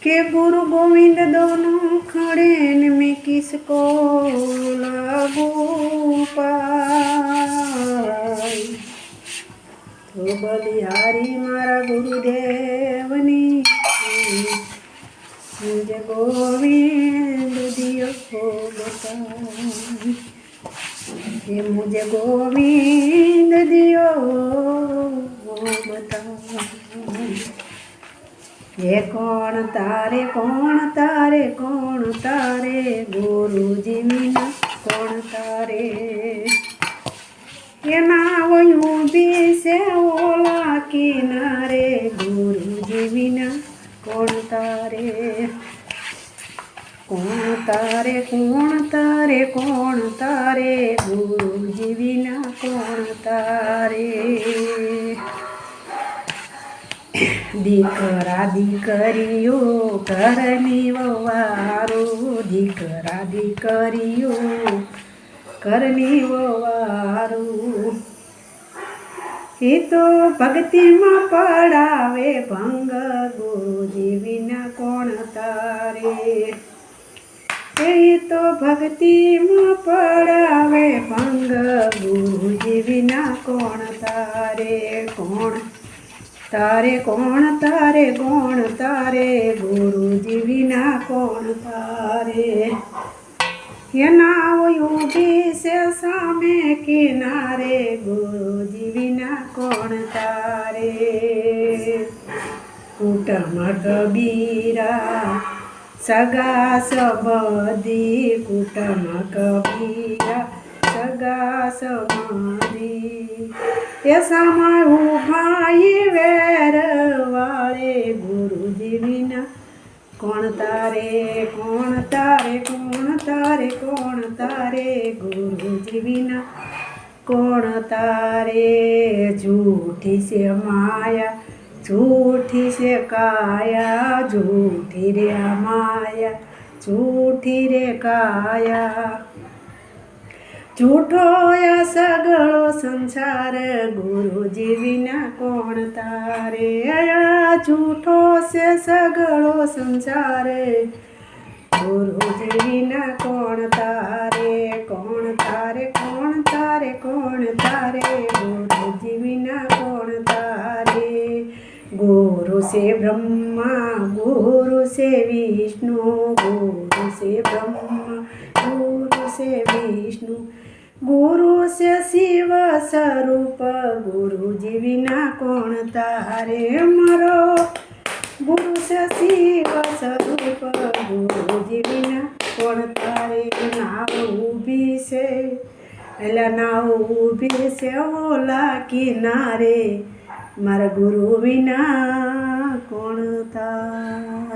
के गुरु गोविंद दोनों खड़े न मैं किसको लागू पाई। तो बलिहारी मारा गुरुदेवनी मुझे गोविंद दियो बताई। ये मुझे गोविंद दियो बताई। ये कौन तारे गुरुजी मीना कौन तारे। ये नाव यूं भी से ओला किनारे गुरुजी मीना कौन तारे। कौन तारे गुरुजी मीना कौन तारे। दीकरा दीकरीओ करनी वारो दीकरा दीकरीओ करनी वारो। ये तो भक्ति में पड़ावे भंग गुरुजी बिना कौन तारे। ये तो भक्ति में पड़ावे भंग गुरुजी बिना कौन तारे। कौन तारे गुरुजी बिना कौन तारे। ये नाव यूं से सामे किनारे गुरुजी बिना कौन तारे। कुटुंब कबीरा सगा सबदी कुटुंब कबीरा सगा सबदी। ये समय भाई वेर वाले गुरुजी बिना कौन तारे। गुरुजी बिना कौन तारे। झूठी से माया झूठी से काया झूठी रे माया झूठी रे काया। झूठो या सगळो संसार गुरुजी बिना कौन तारे। झूठो से सगळो संसार गुरुजी बिना कौन तारे। गुरुजी बिना कौन तारे। गुरु से ब्रह्मा गुरु से विष्णु गुरु से ब्रह्मा गुरु से विष्णु गुरु से शिव स्वरूप गुरुजी बिना कौन तारे। मरो गुरु से शिव स्वरूप गुरुजी बिना कौन तारे। नाव ऊभी से ओला किनारे मारा गुरु बिना कौन तारे।